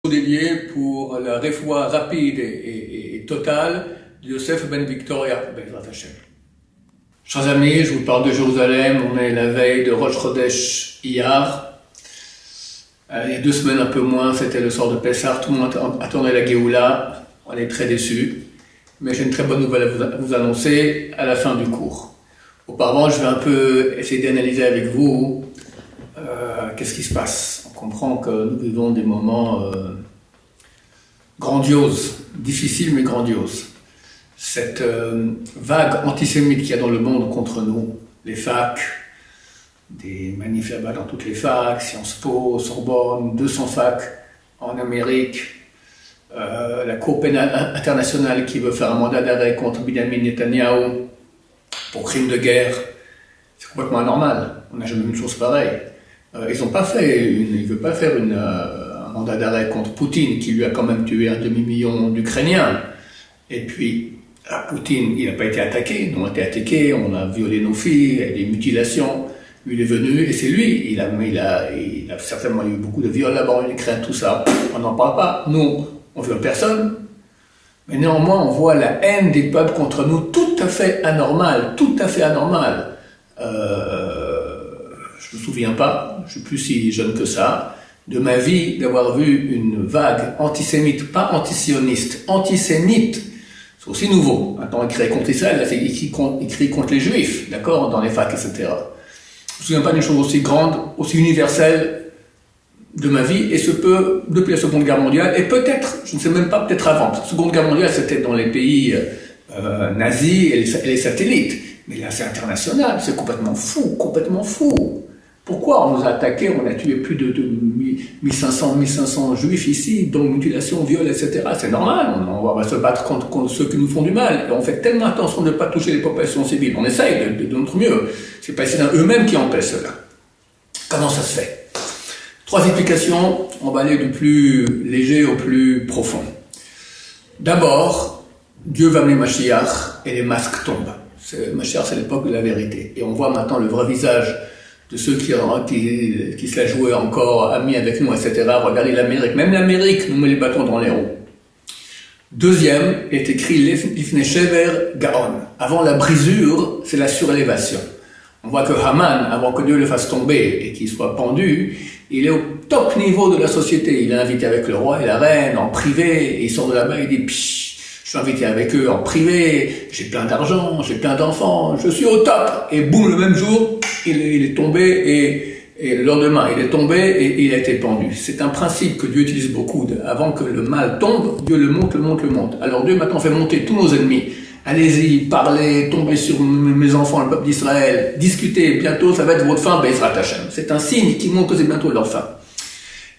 Dédié pour la réfoua rapide et totale de Yosef ben Victoria Bezrat Hashem. Chers amis, je vous parle de Jérusalem. On est la veille de Rosh Chodesh Iyar. Il y a 2 semaines, un peu moins, c'était le sort de Pessah. Tout le monde attendait la Géoula. On est très déçus. Mais j'ai une très bonne nouvelle à vous annoncer à la fin du cours. Auparavant, je vais un peu essayer d'analyser avec vous qu'est-ce qui se passe. On comprend que nous vivons des moments grandioses, difficiles mais grandioses. Cette vague antisémite qu'il y a dans le monde contre nous, les facs, des manifs là-bas dans toutes les facs, Sciences Po, Sorbonne, 200 facs en Amérique, la Cour pénale internationale qui veut faire un mandat d'arrêt contre Benjamin Netanyahu pour crime de guerre, c'est complètement anormal. On n'a jamais vu une chose pareille. Ils n'ont pas fait ils ne veulent pas faire un mandat d'arrêt contre Poutine, qui lui a quand même tué 1 demi-million d'Ukrainiens. Et puis, Poutine, il n'a pas été attaqué, nous on a été attaqués, on a violé nos filles, il y a des mutilations. Lui, il est venu, et c'est lui, il a certainement eu beaucoup de viols là-bas en Ukraine, tout ça. On n'en parle pas. Nous, on ne viole personne. Mais néanmoins, on voit la haine des peuples contre nous, tout à fait anormale, tout à fait anormale. Je ne me souviens pas, je ne suis plus si jeune que ça, de ma vie d'avoir vu une vague antisémite, pas antisioniste, antisémite. C'est aussi nouveau. Maintenant, il crie contre Israël, il crie contre les Juifs, d'accord, dans les facs, etc. Je ne me souviens pas d'une chose aussi grande, aussi universelle de ma vie, et ce peut depuis la Seconde Guerre mondiale, et peut-être, je ne sais même pas, peut-être avant. La Seconde Guerre mondiale, c'était dans les pays nazis et les satellites. Mais là, c'est international, c'est complètement fou, complètement fou. Pourquoi on nous a attaqués, on a tué plus de 1500 juifs ici, dont mutilation, viol, etc. C'est normal, on va se battre contre ceux qui nous font du mal. Et on fait tellement attention de ne pas toucher les populations civiles. On essaye de notre mieux. C'est pas eux-mêmes qui empêchent cela. Comment ça se fait? 3 explications, on va aller du plus léger au plus profond. D'abord, Dieu va amener Mashiach et les masques tombent. Mashiach, c'est l'époque de la vérité. Et on voit maintenant le vrai visage de ceux qui se la jouaient encore amis avec nous, etc. Regardez l'Amérique. Même l'Amérique nous met les bâtons dans les roues. Deuxième est écrit Lifnei Shever Gaon. Avant la brisure, c'est la surélévation. On voit que Haman, avant que Dieu le fasse tomber et qu'il soit pendu, il est au top niveau de la société. Il est invité avec le roi et la reine en privé. Et il sort de là-bas et dit Psh, je suis invité avec eux en privé, j'ai plein d'argent, j'ai plein d'enfants, je suis au top. Et boum, le même jour, il est tombé et le lendemain, il est tombé et il a été pendu. C'est un principe que Dieu utilise beaucoup. Avant que le mal tombe, Dieu le monte, le monte, le monte. Alors Dieu maintenant fait monter tous nos ennemis. Allez-y, parlez, tombez sur mes enfants, le peuple d'Israël, discutez, bientôt ça va être votre fin, Bezrat Hashem. C'est un signe qui montre que c'est bientôt leur fin.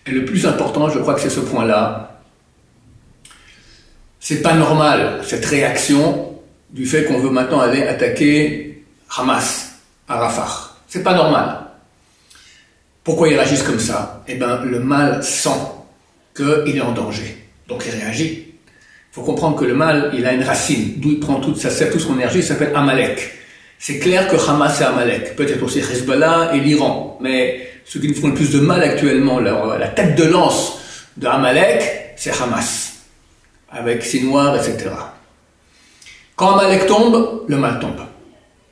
Et le plus important, je crois que c'est ce point-là. C'est pas normal, cette réaction du fait qu'on veut maintenant aller attaquer Hamas à Rafah. C'est pas normal. Pourquoi ils réagissent comme ça? Eh bien, le mal sent qu'il est en danger. Donc il réagit. Il faut comprendre que le mal, il a une racine, d'où il prend toute son énergie, il s'appelle Amalek. C'est clair que Hamas c'est Amalek. Peut-être aussi Hezbollah et l'Iran. Mais ceux qui nous font le plus de mal actuellement, la tête de lance de Amalek, c'est Hamas. Avec Sinwar, etc. Quand Amalek tombe, le mal tombe.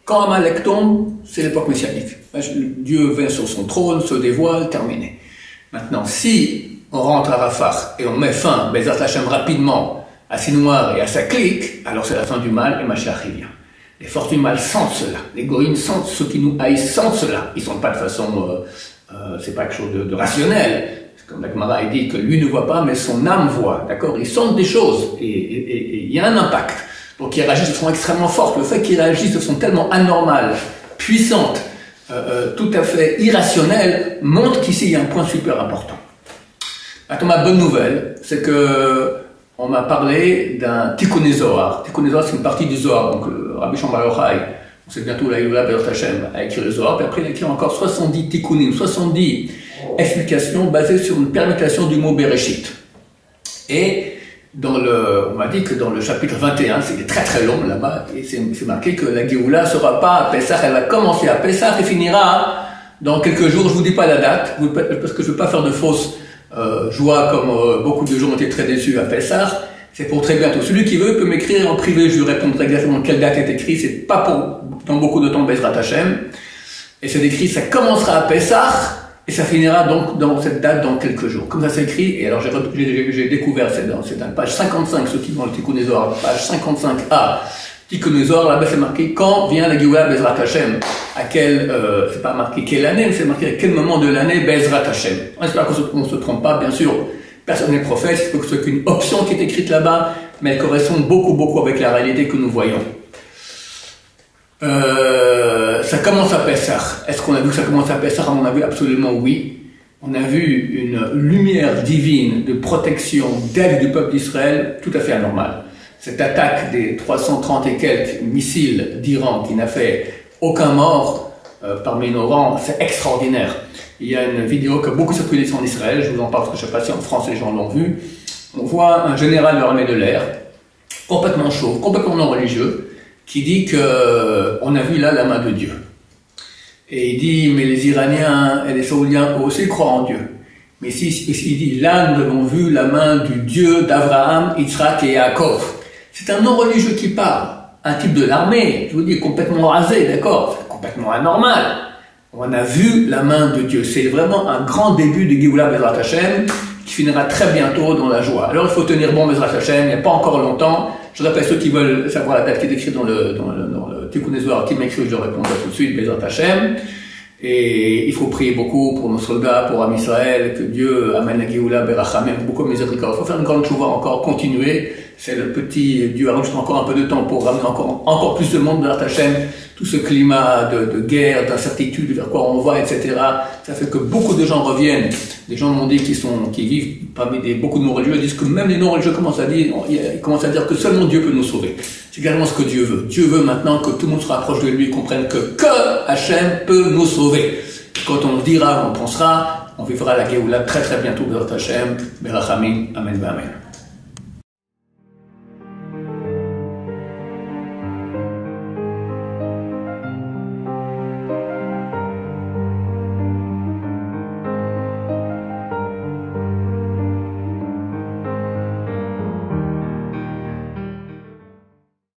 Quand Amalek tombe, c'est l'époque messianique. Dieu vient sur son trône, se dévoile, terminé. Maintenant, si on rentre à Rafah et on met fin, Bezrat Hashem, rapidement, à Sinwar et à sa clique, alors c'est la fin du mal et Mashiach vient. Les forces du mal sentent cela. Les goïms sentent, ceux qui nous haïssent sentent cela. Ils ne sentent pas de façon, c'est pas quelque chose de rationnel. Comme la Gemara dit que lui ne voit pas, mais son âme voit, d'accord? Ils sentent des choses, et il y a un impact. Donc ils réagissent de façon extrêmement forte. Le fait qu'ils réagissent de façon tellement anormale, puissante, tout à fait irrationnelle, montre qu'ici il y a un point super important. Maintenant, ma bonne nouvelle, c'est que on m'a parlé d'un Tikkun Zohar. Tikkun Zohar, c'est une partie du Zohar. Donc Rabbi Shimon Bar Yochai, on sait bientôt la Yula Bezrat Hashem, a écrit le Zohar, puis après il a écrit encore 70 Tikkunim, 70 explications basées sur une permutation du mot Bereshit. Et on m'a dit que dans le chapitre 21, c'est très très long là-bas, et c'est marqué que la Géoula ne sera pas à Pessah, elle va commencer à Pessah et finira dans quelques jours. Je ne vous dis pas la date, parce que je ne veux pas faire de fausses joie comme beaucoup de gens ont été très déçus à Pessah. C'est pour très bientôt. Celui qui veut peut m'écrire en privé, je lui répondrai exactement quelle date est écrite. C'est pas pour dans beaucoup de temps Bezrat Hashem. Et c'est écrit, ça commencera à Pessah et ça finira donc dans cette date dans quelques jours. Comme ça c'est écrit. Et alors j'ai découvert, c'est dans page 55, ceux qui vont le Tikkun Zohar, page 55a. Tikkun Zohar, là-bas c'est marqué quand vient la Géoula Bezrat Hashem. À quel, c'est pas marqué quelle année, mais c'est marqué à quel moment de l'année Bezrat Hashem. On espère qu'on se trompe pas, bien sûr. Personne n'est prophète, il faut que ce soit qu'une option qui est écrite là-bas, mais elle correspond beaucoup avec la réalité que nous voyons. Ça commence à Pessah. Est-ce qu'on a vu que ça commence à Pessah? On a vu absolument oui. On a vu une lumière divine de protection, d'aide du peuple d'Israël, tout à fait anormale. Cette attaque des 330 et quelques missiles d'Iran qui n'a fait aucun mort parmi nos rangs, c'est extraordinaire. Il y a une vidéo qui a beaucoup circulé en Israël, je vous en parle parce que je ne sais pas si en France les gens l'ont vu. On voit un général de l'armée de l'air, complètement chauve, complètement non religieux, qui dit que on a vu là la main de Dieu. Et il dit, mais les Iraniens et les Saoudiens aussi croient en Dieu. Mais il dit, là nous avons vu la main du Dieu d'Abraham, Yitzhak et Yaakov. C'est un non religieux qui parle, un type de l'armée, je vous dis, complètement rasé, d'accord, c'est complètement anormal. On a vu la main de Dieu. C'est vraiment un grand début de Géoula Bezrat Hashem qui finira très bientôt dans la joie. Alors il faut tenir bon Bezrat Hashem, il n'y a pas encore longtemps. Je rappelle ceux qui veulent savoir la date qui est écrite dans le Tikkun Zohar, qui m'écrit, je répondrai tout de suite, Bezrat Hashem. Et il faut prier beaucoup pour nos soldats, pour Am Israël, que Dieu amène la Géoula Berachamim, beaucoup de miséricorde. Il faut faire une grande chouva encore, continuer. C'est le petit Dieu a juste encore un peu de temps pour ramener encore plus de monde vers Hashem. Tout ce climat de guerre, d'incertitude, vers quoi on va, etc. Ça fait que beaucoup de gens reviennent. Des gens m'ont dit qui vivent parmi beaucoup de non-religieux, disent que même les non-religieux commencent à dire que seulement Dieu peut nous sauver. C'est également ce que Dieu veut. Dieu veut maintenant que tout le monde se rapproche de lui et comprenne que Hachem peut nous sauver. Quand on le dira, on pensera, on vivra la Géoula très bientôt vers Hachem, Berachamim, Amen, Amen.